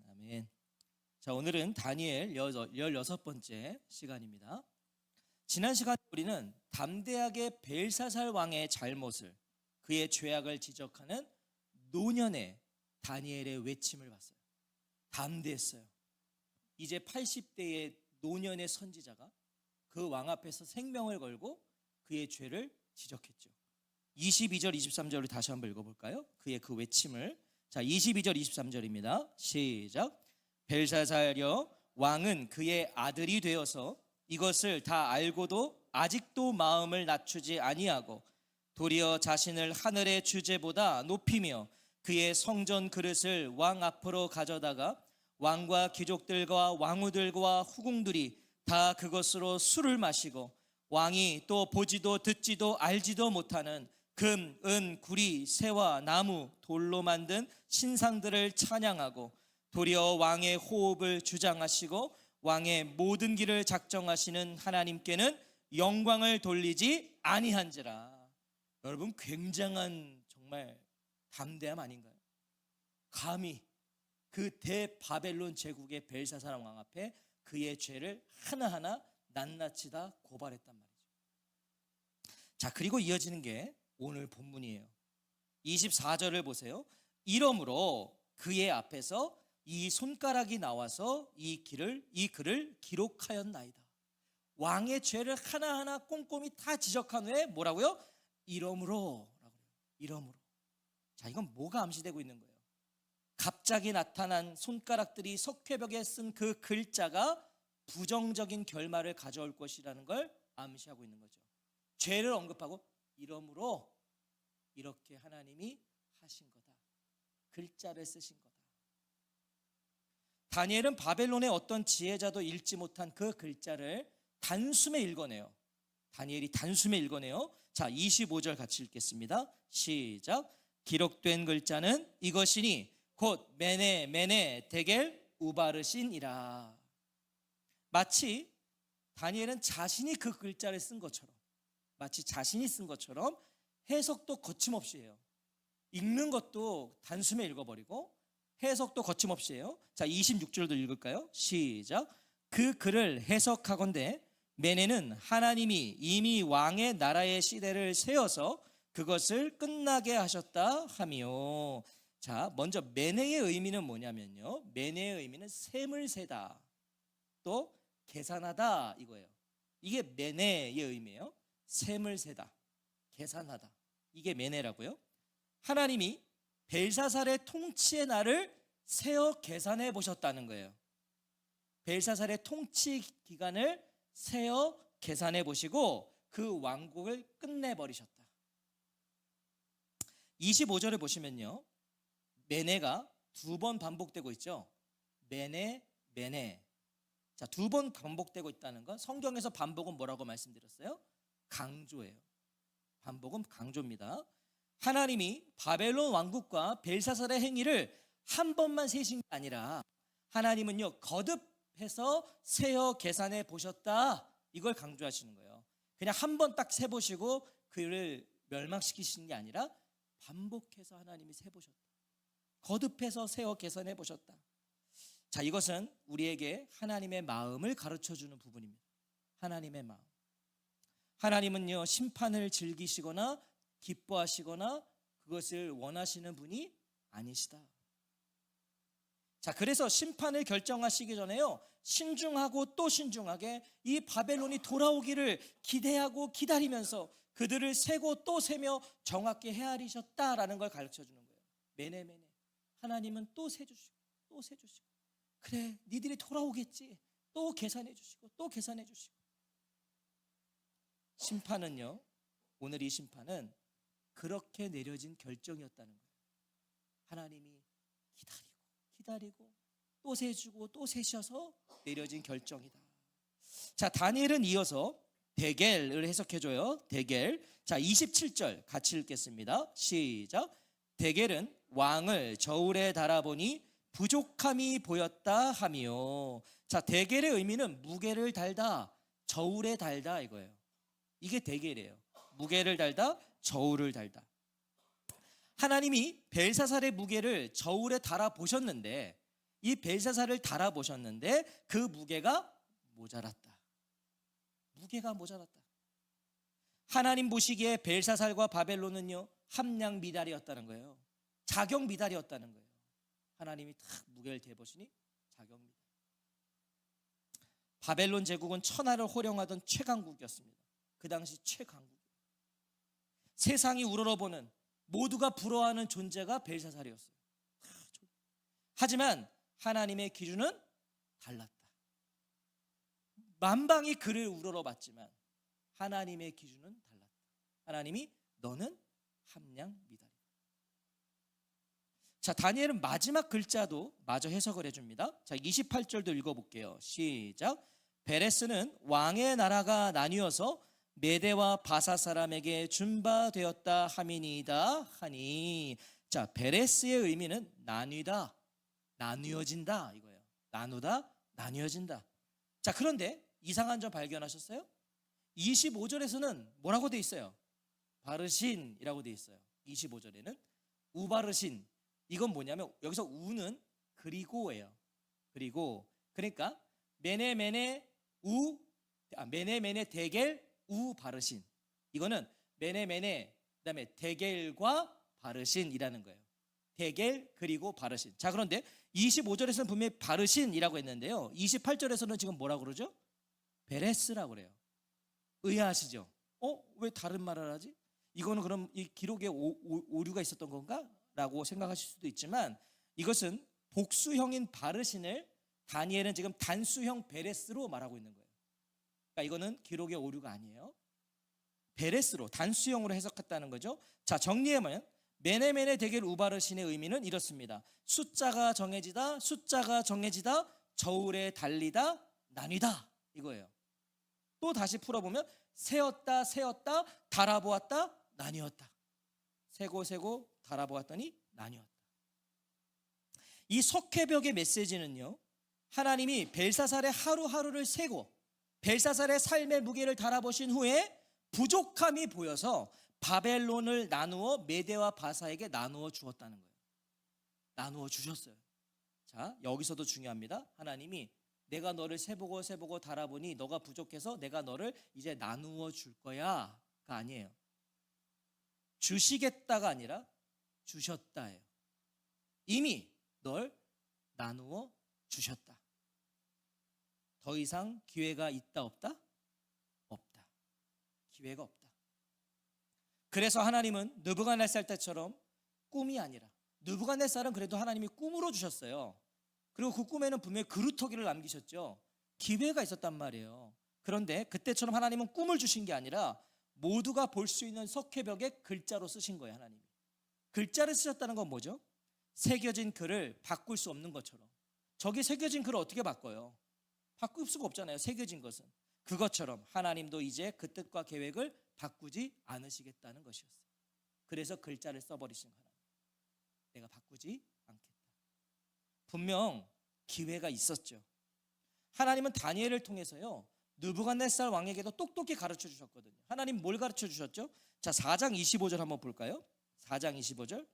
아멘. 자, 오늘은 다니엘 16번째 시간입니다. 지난 시간에 우리는 담대하게 벨사살 왕의 잘못을, 그의 죄악을 지적하는 노년의 다니엘의 외침을 봤어요. 담대했어요. 이제 80대의 노년의 선지자가 그 왕 앞에서 생명을 걸고 그의 죄를 지적했죠. 22절 23절을 다시 한번 읽어볼까요? 그의 그 외침을. 자, 22절 23절입니다. 시작. 벨사살여, 왕은 그의 아들이 되어서 이것을 다 알고도 아직도 마음을 낮추지 아니하고 도리어 자신을 하늘의 주제보다 높이며 그의 성전 그릇을 왕 앞으로 가져다가 왕과 귀족들과 왕후들과 후궁들이 다 그것으로 술을 마시고 왕이 또 보지도 듣지도 알지도 못하는 금, 은, 구리, 새와 나무, 돌로 만든 신상들을 찬양하고 도리어 왕의 호흡을 주장하시고 왕의 모든 길을 작정하시는 하나님께는 영광을 돌리지 아니한지라. 여러분, 굉장한 정말 담대함 아닌가요? 감히 그 대바벨론 제국의 벨사살 왕 앞에 그의 죄를 하나하나 낱낱이 다 고발했단 말이죠. 자, 그리고 이어지는 게 오늘 본문이에요. 24절을 보세요. 이러므로 그의 앞에서 이 손가락이 나와서 이 글을 기록하였나이다. 왕의 죄를 하나하나 꼼꼼히 다 지적한 후에 뭐라고요? 이러므로. 자, 이건 뭐가 암시되고 있는 거예요? 갑자기 나타난 손가락들이 석회벽에 쓴 그 글자가 부정적인 결말을 가져올 것이라는 걸 암시하고 있는 거죠. 죄를 언급하고 이러므로 이렇게 하나님이 하신 거다. 글자를 쓰신 거다. 다니엘은 바벨론의 어떤 지혜자도 읽지 못한 그 글자를 단숨에 읽어내요. 다니엘이 단숨에 읽어내요. 자, 25절 같이 읽겠습니다. 시작. 기록된 글자는 이것이니 곧 메네 데겔 우바르신이라. 마치 다니엘은 자신이 그 글자를 쓴 것처럼, 해석도 거침없이 해요. 읽는 것도 단숨에 읽어버리고 해석도 거침없이 해요. 자, 26절도 읽을까요? 시작. 그 글을 해석하건대 메네는 하나님이 이미 왕의 나라의 시대를 세워서 그것을 끝나게 하셨다 하며. 자, 먼저 메네의 의미는 뭐냐면요, 메네의 의미는 셈을 세다, 또 계산하다, 이거예요. 이게 메네의 의미예요. 셈을 세다, 계산하다, 이게 메네라고요. 하나님이 벨사살의 통치의 날을 세어 계산해 보셨다는 거예요. 벨사살의 통치 기간을 세어 계산해 보시고 그 왕국을 끝내버리셨다. 25절에 보시면요, 메네가 두 번 반복되고 있죠. 메네. 자, 두 번 반복되고 있다는 건 성경에서 반복은 뭐라고 말씀드렸어요? 강조예요. 반복은 강조입니다. 하나님이 바벨론 왕국과 벨사살의 행위를 한 번만 세신 게 아니라 하나님은요, 거듭해서 세어 계산해 보셨다, 이걸 강조하시는 거예요. 그냥 한 번 딱 세보시고 그를 멸망시키시는 게 아니라 반복해서 하나님이 세보셨다, 거듭해서 세어 계산해 보셨다. 자, 이것은 우리에게 하나님의 마음을 가르쳐주는 부분입니다. 하나님의 마음. 하나님은요, 심판을 즐기시거나 기뻐하시거나 그것을 원하시는 분이 아니시다. 자, 그래서 심판을 결정하시기 전에요, 신중하고 또 신중하게 이 바벨론이 돌아오기를 기대하고 기다리면서 그들을 세고 또 세며 정확히 헤아리셨다라는 걸 가르쳐주는 거예요. 메네. 하나님은 또 세주시고 또 세주시고, 그래, 니들이 돌아오겠지, 또 계산해 주시고 또 계산해 주시고. 심판은요, 오늘 이 심판은 그렇게 내려진 결정이었다는 거예요. 하나님이 기다리고 또 세주고 또 세셔서 내려진 결정이다. 자, 다니엘은 이어서 데겔을 해석해줘요. 데겔. 자, 27절 같이 읽겠습니다. 시작. 데겔은 왕을 저울에 달아보니 부족함이 보였다 하며. 자, 데겔의 의미는 무게를 달다, 저울에 달다, 이거예요. 이게 데겔이에요. 무게를 달다, 저울을 달다. 하나님이 벨사살의 무게를 저울에 달아 보셨는데 이 벨사살을 달아보셨는데 그 무게가 모자랐다. 무게가 모자랐다. 하나님 보시기에 벨사살과 바벨론은요, 함량 미달이었다는 거예요. 자격 미달이었다는 거예요. 하나님이 탁 무게를 대보시니 자격 미달. 바벨론 제국은 천하를 호령하던 최강국이었습니다. 그 당시 최강국. 세상이 우러러보는, 모두가 부러워하는 존재가 벨사살이었어요. 하지만 하나님의 기준은 달랐다. 만방이 그를 우러러봤지만 하나님의 기준은 달랐다. 하나님이 너는 함량 미달이다. 자, 다니엘은 마지막 글자도 마저 해석을 해줍니다. 자, 28절도 읽어볼게요. 시작. 베레스는 왕의 나라가 나뉘어서 메대와 바사 사람에게 준바되었다 함이니이다 하니. 자, 베레스의 의미는 나뉘다, 나뉘어진다 이거예요. 나누다, 나뉘어진다. 자, 그런데 이상한 점 발견하셨어요? 25절에서는 뭐라고 돼 있어요? 바르신이라고 돼 있어요. 25절에는 우바르신. 이건 뭐냐면 여기서 우는 그리고예요. 그리고, 그러니까 메네 데겔 우 바르신. 이거는 메네 그다음에 데겔과 바르신이라는 거예요. 데겔 그리고 바르신. 자, 그런데 25절에서는 분명히 바르신이라고 했는데요, 28절에서는 지금 뭐라고 그러죠? 베레스라고 그래요. 의아하시죠? 왜 다른 말을 하지? 이거는 그럼 이 기록에 오류가 있었던 건가? 라고 생각하실 수도 있지만, 이것은 복수형인 바르신을 다니엘은 지금 단수형 베레스로 말하고 있는 거예요. 그러니까 이거는 기록의 오류가 아니에요. 베레스로, 단수형으로 해석했다는 거죠. 자, 정리하면 메네 데겔 우바르신의 의미는 이렇습니다. 숫자가 정해지다, 저울에 달리다, 나뉘다 이거예요. 또 다시 풀어보면 세었다, 달아보았다, 나뉘었다. 세고 달아보았더니 나뉘었다. 이 석회벽의 메시지는요, 하나님이 벨사살의 하루하루를 세고 벨사살의 삶의 무게를 달아보신 후에 부족함이 보여서 바벨론을 나누어 메대와 바사에게 나누어 주었다는 거예요. 나누어 주셨어요. 자, 여기서도 중요합니다. 하나님이 내가 너를 세보고 달아보니 너가 부족해서 내가 너를 이제 나누어 줄 거야가 아니에요. 주시겠다가 아니라 주셨다예요. 이미 널 나누어 주셨다. 더 이상 기회가 있다 없다? 없다. 기회가 없다. 그래서 하나님은 느부갓네살 때처럼 꿈이 아니라, 느부갓네살은 그래도 하나님이 꿈으로 주셨어요. 그리고 그 꿈에는 분명히 그루터기를 남기셨죠. 기회가 있었단 말이에요. 그런데 그때처럼 하나님은 꿈을 주신 게 아니라 모두가 볼 수 있는 석회벽에 글자로 쓰신 거예요. 하나님이 글자를 쓰셨다는 건 뭐죠? 새겨진 글을 바꿀 수 없는 것처럼. 저기 새겨진 글을 어떻게 바꿔요? 바꿀 수가 없잖아요. 새겨진 것은. 그것처럼 하나님도 이제 그 뜻과 계획을 바꾸지 않으시겠다는 것이었어요. 그래서 글자를 써버리신 하나님, 내가 바꾸지 않겠다. 분명 기회가 있었죠. 하나님은 다니엘을 통해서요, 느부갓네살 왕에게도 똑똑히 가르쳐 주셨거든요. 하나님 뭘 가르쳐 주셨죠? 자, 4장 25절 한번 볼까요? 4장 25절.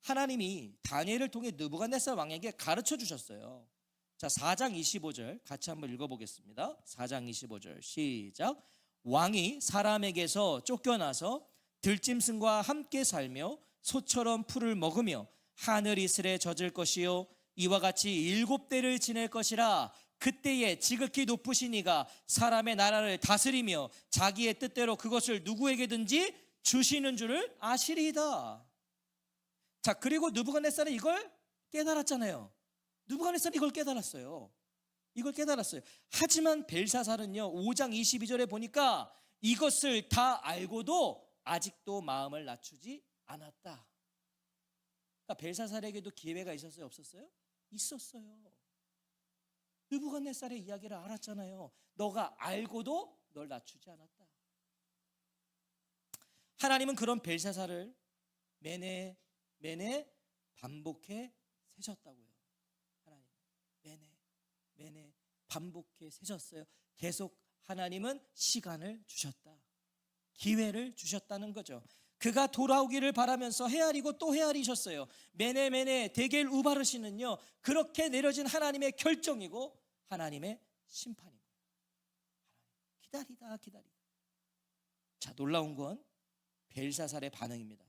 하나님이 다니엘을 통해 느부갓네살 왕에게 가르쳐 주셨어요. 자, 4장 25절 같이 한번 읽어보겠습니다. 4장 25절 시작. 왕이 사람에게서 쫓겨나서 들짐승과 함께 살며 소처럼 풀을 먹으며 하늘 이슬에 젖을 것이요 이와 같이 7대를 지낼 것이라. 그때에 지극히 높으신 이가 사람의 나라를 다스리며 자기의 뜻대로 그것을 누구에게든지 주시는 줄을 아시리이다. 자, 그리고 느부갓네살은 이걸 깨달았잖아요. 느부갓네살은 이걸 깨달았어요. 이걸 깨달았어요. 하지만 벨사살은요, 5장 22절에 보니까 이것을 다 알고도 아직도 마음을 낮추지 않았다. 그러니까 벨사살에게도 기회가 있었어요, 없었어요? 있었어요. 느부갓네살의 이야기를 알았잖아요. 너가 알고도 널 낮추지 않았다. 하나님은 그런 벨사살을 매네 반복해 세셨다고요. 하나님 매네 반복해 세셨어요. 계속 하나님은 시간을 주셨다. 기회를 주셨다는 거죠. 그가 돌아오기를 바라면서 헤아리고 또 헤아리셨어요. 메네메네 데겔 우바르시는요, 그렇게 내려진 하나님의 결정이고 하나님의 심판이고, 기다리다. 자, 놀라운 건 벨사살의 반응입니다.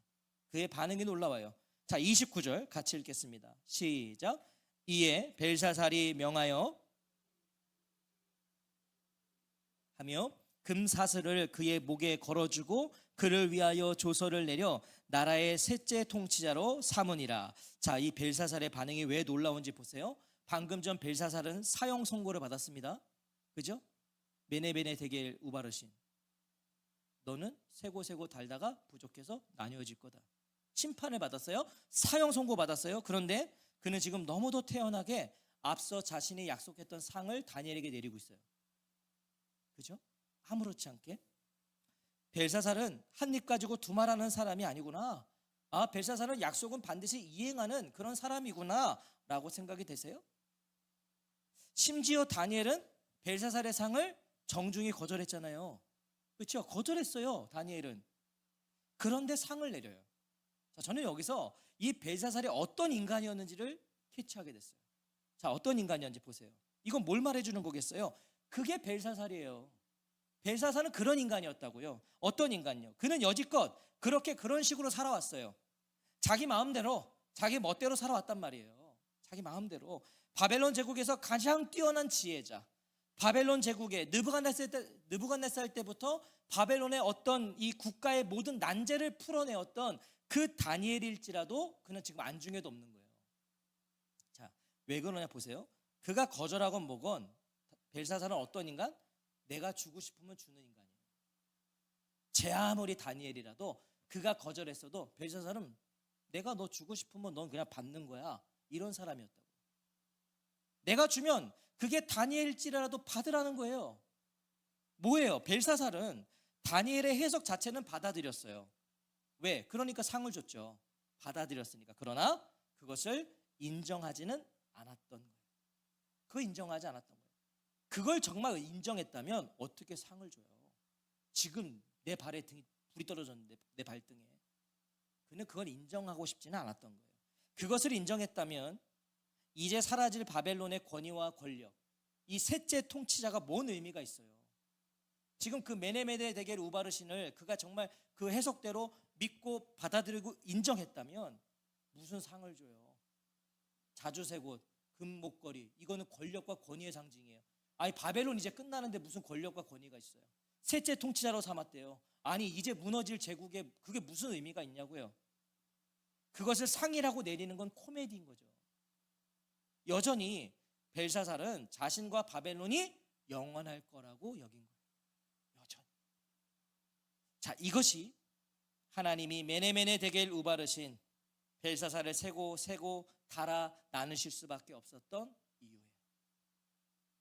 그의 반응이 놀라워요. 자, 29절 같이 읽겠습니다. 시작. 이에 벨사살이 명하여 하며 금사슬을 그의 목에 걸어주고 그를 위하여 조서를 내려 나라의 셋째 통치자로 삼으니라. 자, 이 벨사살의 반응이 왜 놀라운지 보세요. 방금 전 벨사살은 사형 선고를 받았습니다. 그죠? 메네메네 데겔 우바르신, 너는 세고 달다가 부족해서 나뉘어질 거다. 심판을 받았어요. 사형 선고 받았어요. 그런데 그는 지금 너무도 태연하게 앞서 자신이 약속했던 상을 다니엘에게 내리고 있어요. 그죠? 아무렇지 않게. 벨사살은 한 입 가지고 두말하는 사람이 아니구나. 아, 벨사살은 약속은 반드시 이행하는 그런 사람이구나 라고 생각이 되세요? 심지어 다니엘은 벨사살의 상을 정중히 거절했잖아요. 그렇죠? 거절했어요, 다니엘은. 그런데 상을 내려요. 자, 저는 여기서 이 벨사살이 어떤 인간이었는지를 캐치하게 됐어요. 자, 어떤 인간이었는지 보세요. 이건 뭘 말해주는 거겠어요? 그게 벨사살이에요. 벨사살은 그런 인간이었다고요. 어떤 인간요? 그는 여지껏 그런 식으로 살아왔어요. 자기 마음대로, 자기 멋대로 살아왔단 말이에요. 자기 마음대로. 바벨론 제국에서 가장 뛰어난 지혜자, 바벨론 제국의 느부갓네살 때부터 바벨론의 어떤 이 국가의 모든 난제를 풀어내었던 그 다니엘일지라도 그는 지금 안중에도 없는 거예요. 자, 왜 그러냐 보세요. 그가 거절하건 뭐건 벨사살은 어떤 인간? 내가 주고 싶으면 주는 인간이에요. 제 아무리 다니엘이라도 그가 거절했어도 벨사살은 내가 너 주고 싶으면 넌 그냥 받는 거야, 이런 사람이었다고. 내가 주면 그게 다니엘일지라도 받으라는 거예요. 뭐예요? 벨사살은 다니엘의 해석 자체는 받아들였어요. 왜? 그러니까 상을 줬죠. 받아들였으니까. 그러나 그것을 인정하지는 않았던 거예요. 그거 인정하지 않았던 거예요. 그걸 정말 인정했다면 어떻게 상을 줘요? 지금 내 발에 불이 떨어졌는데, 내 발등에. 그는 그걸 인정하고 싶지는 않았던 거예요. 그것을 인정했다면 이제 사라질 바벨론의 권위와 권력, 이 셋째 통치자가 뭔 의미가 있어요? 지금 그 메네메네 데겔 우바르신을 그가 정말 그 해석대로 믿고 받아들이고 인정했다면 무슨 상을 줘요? 자주색옷, 금목걸이, 이거는 권력과 권위의 상징이에요. 아니, 바벨론 이제 끝나는데 무슨 권력과 권위가 있어요? 셋째 통치자로 삼았대요. 아니, 이제 무너질 제국에 그게 무슨 의미가 있냐고요? 그것을 상이라고 내리는 건 코미디인 거죠. 여전히 벨사살은 자신과 바벨론이 영원할 거라고 여긴 거예요. 여전히. 자, 이것이 하나님이 메네메네 데겔 우바르신 벨사살을 세고 달아 나누실 수밖에 없었던 이유예요.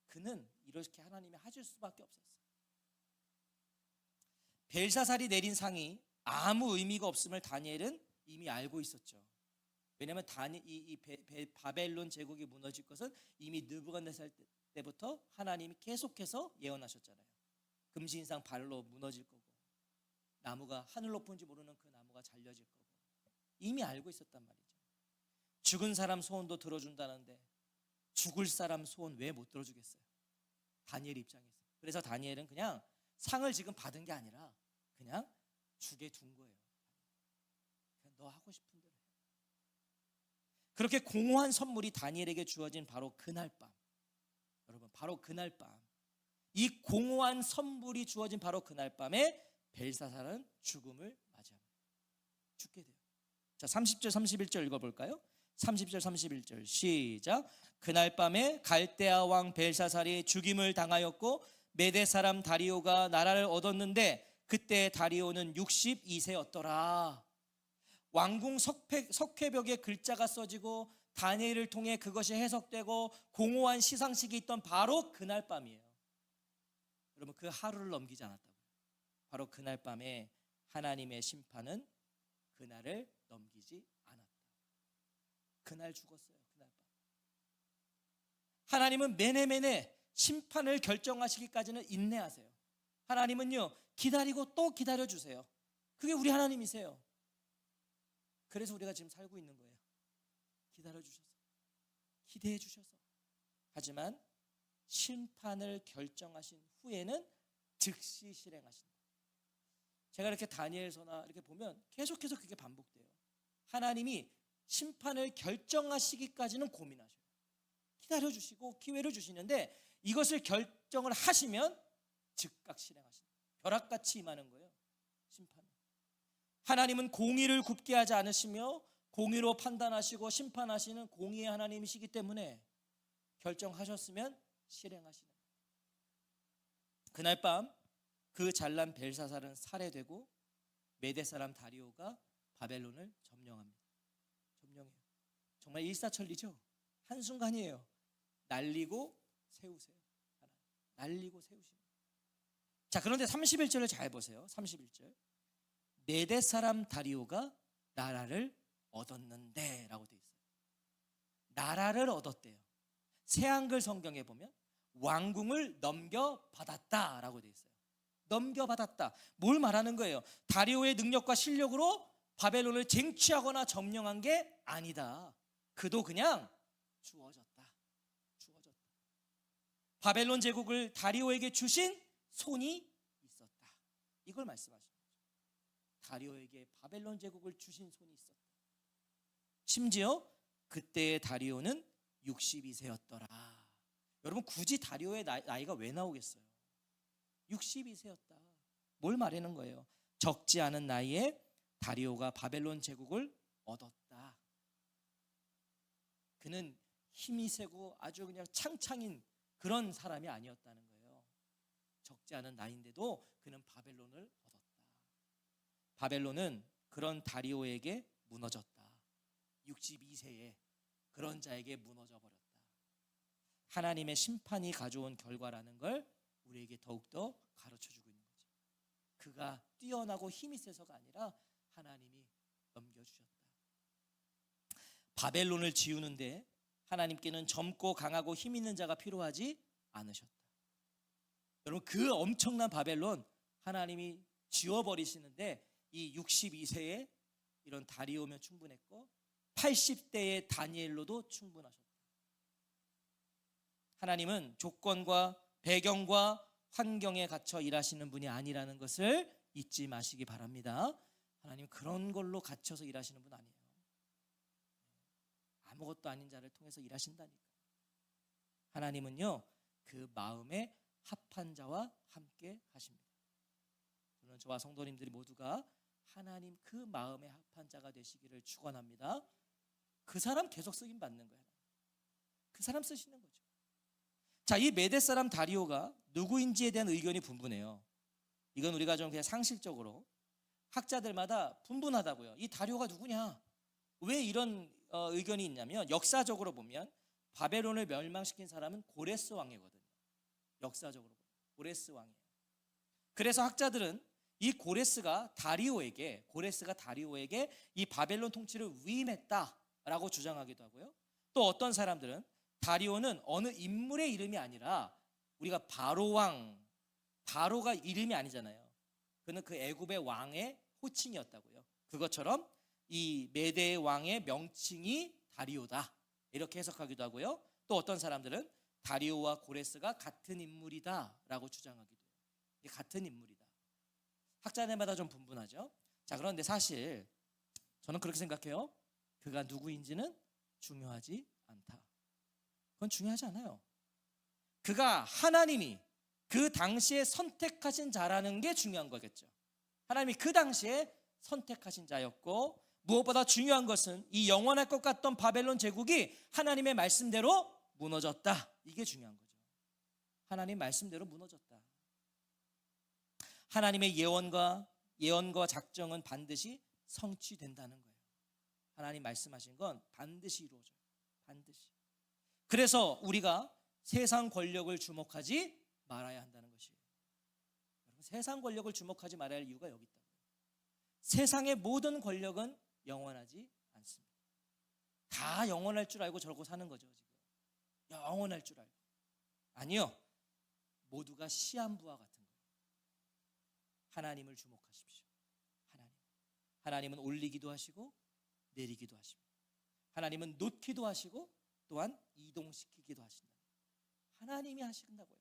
그는 이렇게 하나님이 하실 수밖에 없었어요. 벨사살이 내린 상이 아무 의미가 없음을 다니엘은 이미 알고 있었죠. 왜냐하면 바벨론 제국이 무너질 것은 이미 느부갓네살 때부터 하나님이 계속해서 예언하셨잖아요. 금신상 발로 무너질 거고, 나무가 하늘 높은지 모르는 그 나무가 잘려질 거고, 이미 알고 있었단 말이죠. 죽은 사람 소원도 들어준다는데 죽을 사람 소원 왜 못 들어주겠어요? 다니엘 입장에서. 그래서 다니엘은 그냥 상을 지금 받은 게 아니라 그냥 주게 둔 거예요. 그냥 너 하고 싶은 대로 해. 그렇게 공허한 선물이 다니엘에게 주어진 바로 그날 밤, 여러분, 바로 그날 밤, 이 공허한 선물이 주어진 바로 그날 밤에 벨사살은 죽음을 맞이합니다. 죽게 돼요. 자, 30절 31절 읽어볼까요? 30절 31절 시작. 그날 밤에 갈대아 왕 벨사살이 죽임을 당하였고 메대 사람 다리오가 나라를 얻었는데 그때 다리오는 62세였더라. 왕궁 석회벽에 글자가 써지고 다니엘을 통해 그것이 해석되고 공허한 시상식이 있던 바로 그날 밤이에요. 여러분, 그 하루를 넘기지 않았다고요. 바로 그날 밤에 하나님의 심판은 그날을 넘기지 않았다. 그날 죽었어요. 그날 밤. 하나님은 메네메네 심판을 결정하시기까지는 인내하세요. 하나님은요, 기다리고 또 기다려주세요. 그게 우리 하나님이세요. 그래서 우리가 지금 살고 있는 거예요. 기다려주셔서, 기대해주셔서. 하지만 심판을 결정하신 후에는 즉시 실행하신다. 제가 이렇게 다니엘서나 이렇게 보면 계속해서 그게 반복돼요. 하나님이 심판을 결정하시기까지는 고민하셔요. 기다려주시고 기회를 주시는데 이것을 결정을 하시면 즉각 실행하신다. 벼락같이 임하는 거예요. 심판은. 하나님은 공의를 굽게 하지 않으시며 공의로 판단하시고 심판하시는 공의의 하나님이시기 때문에 결정하셨으면 실행하시는 거예요. 그날 밤 그 잘난 벨사살은 살해되고 메대 사람 다리오가 바벨론을 점령합니다. 점령해요. 정말 일사천리죠. 한순간이에요. 날리고 세우세요. 날리고 세우시는. 자, 그런데 31절을 잘 보세요. 31절. 메대 사람 다리오가 나라를 얻었는데 라고 되어 있어요. 나라를 얻었대요. 새한글 성경에 보면 왕궁을 넘겨받았다 라고 되어 있어요. 넘겨받았다. 뭘 말하는 거예요? 다리오의 능력과 실력으로 바벨론을 쟁취하거나 점령한 게 아니다. 그도 그냥 주어졌다. 주어졌다. 바벨론 제국을 다리오에게 주신 손이 있었다. 이걸 말씀하시는 거죠. 다리오에게 바벨론 제국을 주신 손이 있었다. 심지어 그때의 다리오는 62세였더라. 여러분, 굳이 다리오의 나이가 왜 나오겠어요? 62세였다. 뭘 말하는 거예요? 적지 않은 나이에 다리오가 바벨론 제국을 얻었다. 그는 힘이 세고 아주 그냥 창창인 그런 사람이 아니었다는 거예요. 적지 않은 나이인데도 그는 바벨론을 얻었다. 바벨론은 그런 다리오에게 무너졌다. 62세에 그런 자에게 무너져 버렸다. 하나님의 심판이 가져온 결과라는 걸 우리에게 더욱더 가르쳐주고 있는 거죠. 그가 뛰어나고 힘이 세서가 아니라 하나님이 넘겨주셨다. 바벨론을 지우는데 하나님께는 젊고 강하고 힘 있는 자가 필요하지 않으셨다. 여러분, 그 엄청난 바벨론 하나님이 지워버리시는데 이 62세에 이런 다리오면 충분했고 80대의 다니엘로도 충분하셨다. 하나님은 조건과 배경과 환경에 갇혀 일하시는 분이 아니라는 것을 잊지 마시기 바랍니다. 하나님 그런 걸로 갇혀서 일하시는 분 아니에요. 아무것도 아닌 자를 통해서 일하신다니까. 하나님은요, 그 마음에 합한 자와 함께 하십니다. 저는 저와 성도님들이 모두가 하나님 그 마음에 합한 자가 되시기를 축원합니다. 그 사람 계속 쓰임 받는 거예요. 그 사람 쓰시는 거죠. 자, 이 메대 사람 다리오가 누구인지에 대한 의견이 분분해요. 이건 우리가 좀 그냥 상식적으로 학자들마다 분분하다고요. 이 다리오가 누구냐? 왜 이런 의견이 있냐면 역사적으로 보면 바벨론을 멸망시킨 사람은 고레스 왕이거든요. 역사적으로 보면 고레스 왕이에요. 그래서 학자들은 이 고레스가 다리오에게 이 바벨론 통치를 위임했다라고 주장하기도 하고요. 또 어떤 사람들은 다리오는 어느 인물의 이름이 아니라 우리가 바로가 이름이 아니잖아요. 그는 그 애굽의 왕의 호칭이었다고요. 그것처럼 이 메대의 왕의 명칭이 다리오다 이렇게 해석하기도 하고요. 또 어떤 사람들은 다리오와 고레스가 같은 인물이다라고 주장하기도 해요. 같은 인물이다. 학자들마다 좀 분분하죠. 자, 그런데 사실 저는 그렇게 생각해요. 그가 누구인지는 중요하지 않다. 그건 중요하지 않아요. 그가 하나님이 그 당시에 선택하신 자라는 게 중요한 거겠죠. 하나님이 그 당시에 선택하신 자였고, 무엇보다 중요한 것은 이 영원할 것 같던 바벨론 제국이 하나님의 말씀대로 무너졌다. 이게 중요한 거죠. 하나님 말씀대로 무너졌다. 하나님의 예언과 작정은 반드시 성취된다는 거예요. 하나님 말씀하신 건 반드시 이루어져요. 반드시. 그래서 우리가 세상 권력을 주목하지 말아야 한다는 것이에요. 여러분, 세상 권력을 주목하지 말아야 할 이유가 여기 있다고요. 세상의 모든 권력은 영원하지 않습니다. 다 영원할 줄 알고 저러고 사는 거죠, 지금. 영원할 줄 알고. 아니요. 모두가 시한부와 같은 거예요. 하나님을 주목하십시오. 하나님. 하나님은 올리기도 하시고 내리기도 하십니다. 하나님은 놓기도 하시고 또한 이동시키기도 하신다. 하나님이 하신다고요.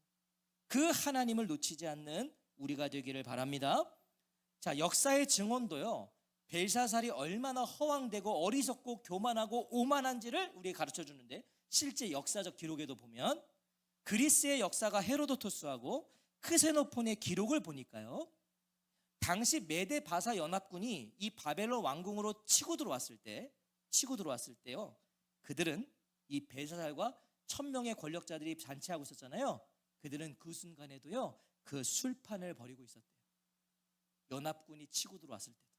그 하나님을 놓치지 않는 우리가 되기를 바랍니다. 자, 역사의 증언도요, 벨사살이 얼마나 허황되고 어리석고 교만하고 오만한지를 우리에게 가르쳐 주는데, 실제 역사적 기록에도 보면 그리스의 역사가 헤로도토스하고 크세노폰의 기록을 보니까요, 당시 메데 바사 연합군이 이 바벨론 왕궁으로 치고 들어왔을 때요, 그들은 이 벨사살과 1000명의 권력자들이 잔치하고 있었잖아요. 그들은 그 순간에도요, 그 술판을 벌이고 있었대요. 연합군이 치고 들어왔을 때도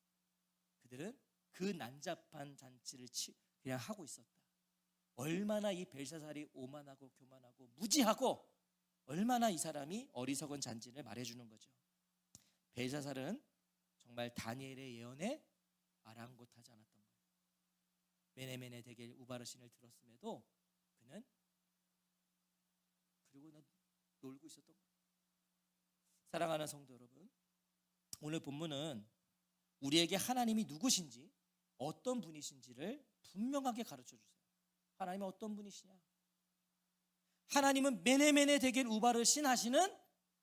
그들은 그 난잡한 잔치를 그냥 하고 있었다. 얼마나 이 벨사살이 오만하고 교만하고 무지하고 얼마나 이 사람이 어리석은 잔치를 말해주는 거죠. 벨사살은 정말 다니엘의 예언에 아랑곳하지 않았던 거예요. 메네메네 데겔 우바르신을 들었음에도 그는 놀고 있었던 거예요. 사랑하는 성도 여러분, 오늘 본문은 우리에게 하나님이 누구신지, 어떤 분이신지를 분명하게 가르쳐 주세요. 하나님은 어떤 분이시냐? 하나님은 메네메네 데겔 우바르신 하시는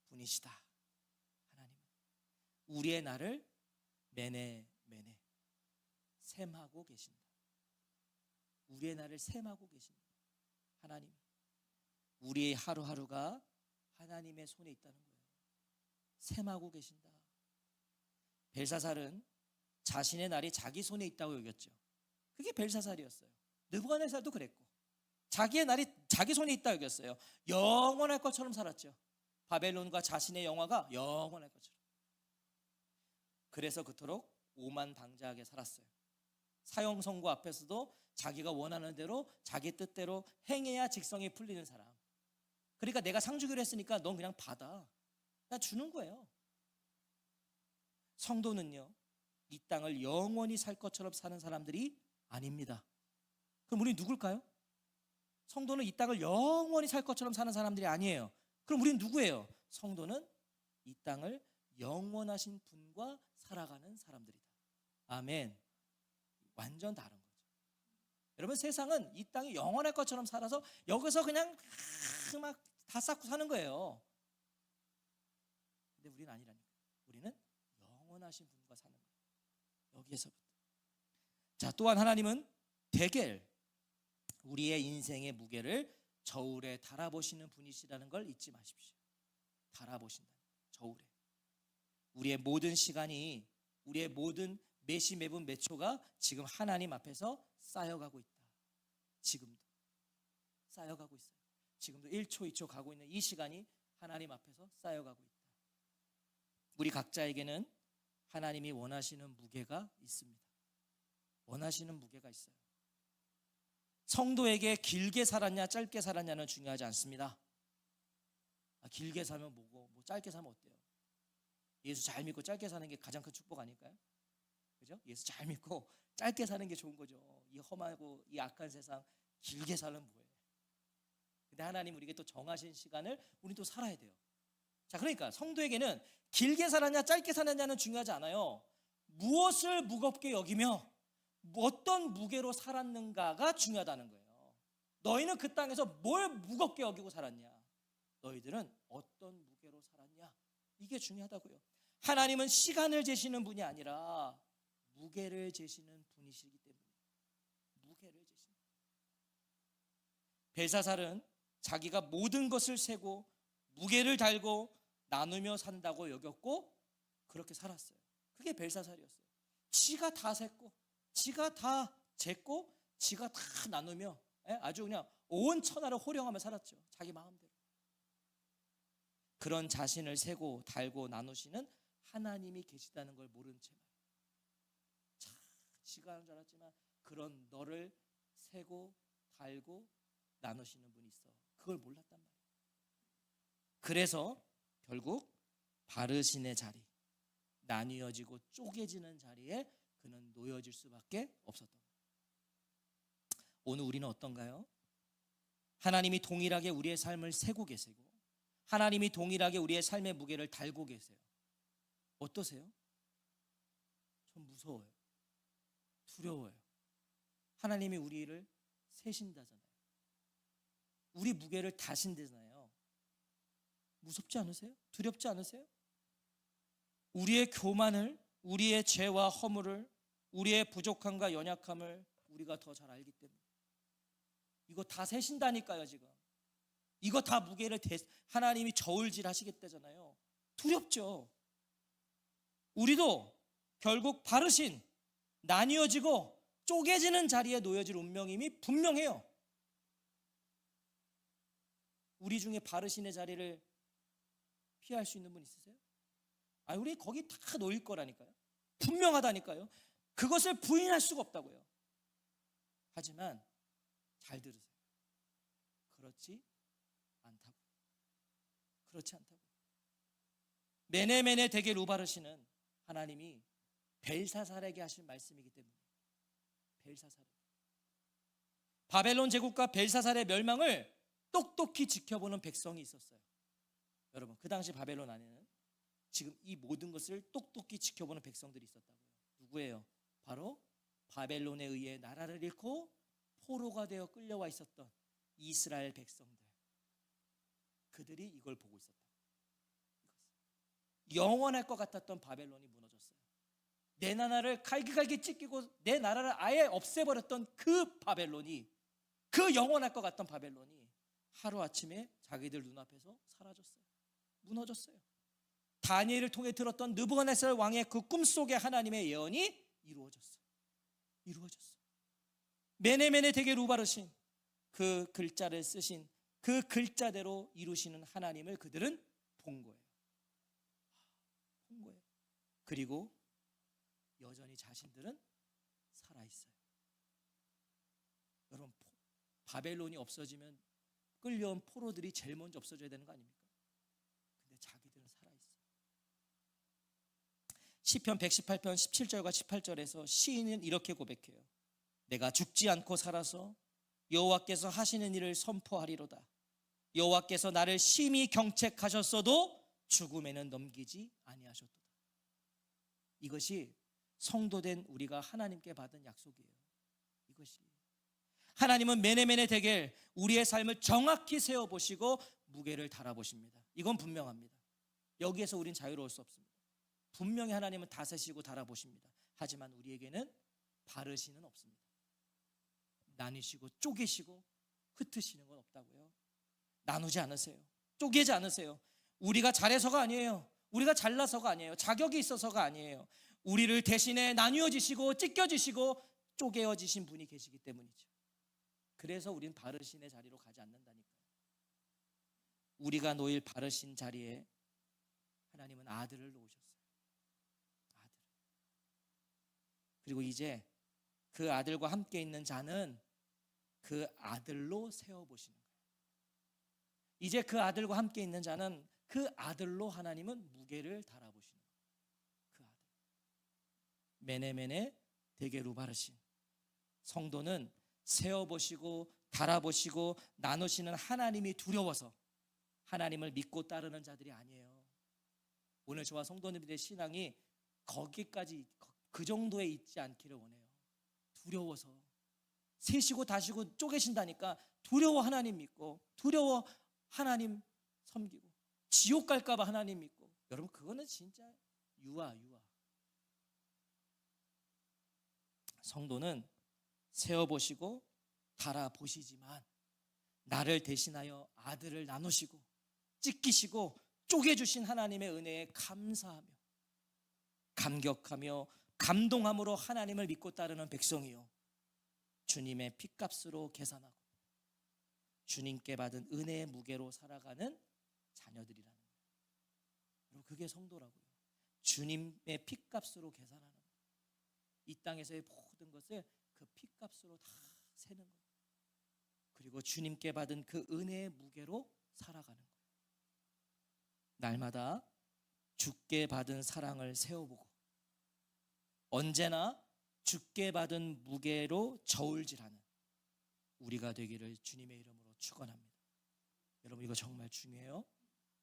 분이시다. 하나님은 우리의 나를 메네메네 셈하고 계신다. 우리의 나를 셈하고 계신다. 하나님, 우리의 하루하루가 하나님의 손에 있다는 거예요. 셈하고 계신다. 벨사살은 자신의 날이 자기 손에 있다고 여겼죠. 그게 벨사살이었어요. 느부갓네살도 그랬고, 자기의 날이 자기 손에 있다고 여겼어요. 영원할 것처럼 살았죠. 바벨론과 자신의 영화가 영원할 것처럼. 그래서 그토록 오만방자하게 살았어요. 사형선고 앞에서도 자기가 원하는 대로 자기 뜻대로 행해야 직성이 풀리는 사람. 그러니까 내가 상 주기로 했으니까 넌 그냥 받아. 나 주는 거예요. 성도는요, 이 땅을 영원히 살 것처럼 사는 사람들이 아닙니다. 그럼 우리 누굴까요? 성도는 이 땅을 영원히 살 것처럼 사는 사람들이 아니에요. 그럼 우리는 누구예요? 성도는 이 땅을 영원하신 분과 살아가는 사람들이다. 아멘. 완전 다른 거죠. 여러분, 세상은 이 땅이 영원할 것처럼 살아서 여기서 그냥 막 다 쌓고 사는 거예요. 근데 우리는 아니라니까. 우리는 영원하신 분과 사는 거예요. 여기에서부터. 자, 또한 하나님은 데겔, 우리의 인생의 무게를 저울에 달아보시는 분이시라는 걸 잊지 마십시오. 달아보신다. 저울에. 우리의 모든 시간이, 우리의 모든 매시 매분 매 초가 지금 하나님 앞에서 쌓여가고 있다. 지금도 쌓여가고 있어요. 지금도 1초 2초 가고 있는 이 시간이 하나님 앞에서 쌓여가고 있다. 우리 각자에게는 하나님이 원하시는 무게가 있습니다. 원하시는 무게가 있어요. 성도에게 길게 살았냐 짧게 살았냐는 중요하지 않습니다. 길게 살면 뭐고, 뭐 짧게 살면 어때요? 예수 잘 믿고 짧게 사는 게 가장 큰 축복 아닐까요? 그죠? 예수 잘 믿고 짧게 사는 게 좋은 거죠. 이 험하고 이 악한 세상 길게 살면 뭐예요? 근데 하나님 우리에게 또 정하신 시간을 우리 또 살아야 돼요. 자, 그러니까 성도에게는 길게 살았냐 짧게 살았냐는 중요하지 않아요. 무엇을 무겁게 여기며 어떤 무게로 살았는가가 중요하다는 거예요. 너희는 그 땅에서 뭘 무겁게 여기고 살았냐? 너희들은 어떤 무게로 살았냐? 이게 중요하다고요. 하나님은 시간을 재시는 분이 아니라 무게를 재시는 분이시기 때문에. 무게를 재시는. 벨사살은 자기가 모든 것을 세고 무게를 달고 나누며 산다고 여겼고 그렇게 살았어요. 그게 벨사살이었어요. 지가 다 셌고 지가 다 쟀고 지가 다 나누며 아주 그냥 온 천하를 호령하며 살았죠. 자기 마음대로. 그런 자신을 세고 달고 나누시는 하나님이 계시다는 걸 모른 채 말이에요. 지가 하는 줄 알았지만 그런 너를 세고 달고 나누시는 분이 있어. 그걸 몰랐단 말이에요. 그래서 결국 바르신의 자리, 나뉘어지고 쪼개지는 자리에 그는 놓여질 수밖에 없었던 거예요. 오늘 우리는 어떤가요? 하나님이 동일하게 우리의 삶을 세고 계시고 하나님이 동일하게 우리의 삶의 무게를 달고 계세요. 어떠세요? 좀 무서워요. 두려워요. 하나님이 우리를 세신다잖아요. 우리 무게를 다신다잖아요. 무섭지 않으세요? 두렵지 않으세요? 우리의 교만을, 우리의 죄와 허물을, 우리의 부족함과 연약함을 우리가 더 잘 알기 때문에 이거 다 세신다니까요. 지금 이거 다 무게를 하나님이 저울질 하시겠다잖아요. 두렵죠. 우리도 결국 바르신, 나뉘어지고 쪼개지는 자리에 놓여질 운명임이 분명해요. 우리 중에 바르신의 자리를 피할 수 있는 분 있으세요? 우리 거기 다 놓일 거라니까요. 분명하다니까요. 그것을 부인할 수가 없다고요. 하지만 잘 들으세요. 그렇지 않다고. 그렇지 않다고. 메네메네 데게 루바르시는 하나님이 벨사살에게 하신 말씀이기 때문에 벨사살에게. 바벨론 제국과 벨사살의 멸망을 똑똑히 지켜보는 백성이 있었어요. 여러분, 그 당시 바벨론 안에는 지금 이 모든 것을 똑똑히 지켜보는 백성들이 있었다고요. 누구예요? 바로 바벨론에 의해 나라를 잃고 포로가 되어 끌려와 있었던 이스라엘 백성들. 그들이 이걸 보고 있었다. 영원할 것 같았던 바벨론이 무너졌어요. 내 나라를 갈기갈기 찢기고 내 나라를 아예 없애버렸던 그 바벨론이, 그 영원할 것 같던 바벨론이 하루아침에 자기들 눈앞에서 사라졌어요. 무너졌어요. 다니엘을 통해 들었던 느부갓네살 왕의 그 꿈속에 하나님의 예언이 이루어졌어요. 메네메네 데게 루바르신 그 글자를 쓰신 그 글자대로 이루시는 하나님을 그들은 본 거예요. 그리고 여전히 자신들은 살아있어요. 여러분, 바벨론이 없어지면 끌려온 포로들이 제일 먼저 없어져야 되는 거 아닙니까? 근데 자기들은 살아있어요. 시편 118편 17절과 18절에서 시인은 이렇게 고백해요. 내가 죽지 않고 살아서 여호와께서 하시는 일을 선포하리로다. 여호와께서 나를 심히 경책하셨어도 죽음에는 넘기지 아니하셨도다. 이것이 성도된 우리가 하나님께 받은 약속이에요. 이것이 하나님은 메네메네 데겔 우리의 삶을 정확히 세워보시고 무게를 달아보십니다. 이건 분명합니다. 여기에서 우린 자유로울 수 없습니다. 분명히 하나님은 다스시고 달아보십니다. 하지만 우리에게는 바르시는 없습니다. 나뉘시고 쪼개시고 흩으시는 건 없다고요. 나누지 않으세요. 쪼개지 않으세요. 우리가 잘해서가 아니에요. 우리가 잘나서가 아니에요. 자격이 있어서가 아니에요. 우리를 대신에 나뉘어지시고 찢겨지시고 쪼개어지신 분이 계시기 때문이죠. 그래서 우린 바르신의 자리로 가지 않는다니까요. 우리가 놓일 바르신 자리에 하나님은 아들을 놓으셨어요. 아들. 그리고 이제 그 아들과 함께 있는 자는 그 아들로 세워보시는 거예요. 이제 그 아들과 함께 있는 자는 그 아들로 하나님은 무게를 달아보시는 거예요. 그 아들. 메네메네 데게 루바르신 성도는 세워보시고 달아보시고 나누시는 하나님이 두려워서 하나님을 믿고 따르는 자들이 아니에요. 오늘 저와 성도님들의 신앙이 거기까지 그 정도에 있지 않기를 원해요. 두려워서 세시고 다시고 쪼개신다니까 두려워 하나님 믿고 두려워 하나님 섬기고 지옥 갈까 봐 하나님 믿고. 여러분, 그거는 진짜 유아. 성도는 세워보시고 달아보시지만 나를 대신하여 아들을 나누시고 찢기시고 쪼개주신 하나님의 은혜에 감사하며 감격하며 감동함으로 하나님을 믿고 따르는 백성이요, 주님의 핏값으로 계산하고 주님께 받은 은혜의 무게로 살아가는 자녀들이라는 거예요. 여러분, 그게 성도라고요. 주님의 핏값으로 계산하는 거예요. 이 땅에서의 모든 것을 그 핏값으로 다 세는 거예요. 그리고 주님께 받은 그 은혜의 무게로 살아가는 거예요. 날마다 주께 받은 사랑을 세워보고 언제나 주께 받은 무게로 저울질하는 우리가 되기를 주님의 이름으로 축원합니다. 여러분, 이거 정말 중요해요.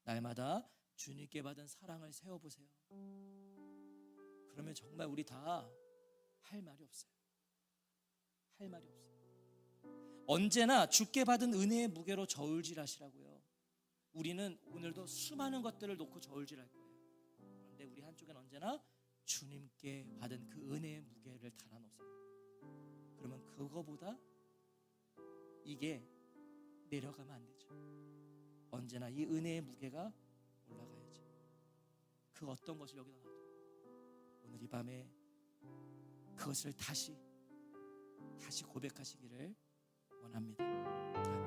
날마다 주님께 받은 사랑을 세워보세요. 그러면 정말 우리 다 할 말이 없어요. 할 말이 없어요. 언제나 주께 받은 은혜의 무게로 저울질하시라고요. 우리는 오늘도 수많은 것들을 놓고 저울질할 거예요. 그런데 우리 한쪽엔 언제나 주님께 받은 그 은혜의 무게를 달아놓으세요. 그러면 그거보다 이게 내려가면 안 되죠. 언제나 이 은혜의 무게가 올라가야죠. 그 어떤 것을 여기다 놔둬 오늘 이 밤에 그것을 다시 고백하시기를 원합니다. 아멘.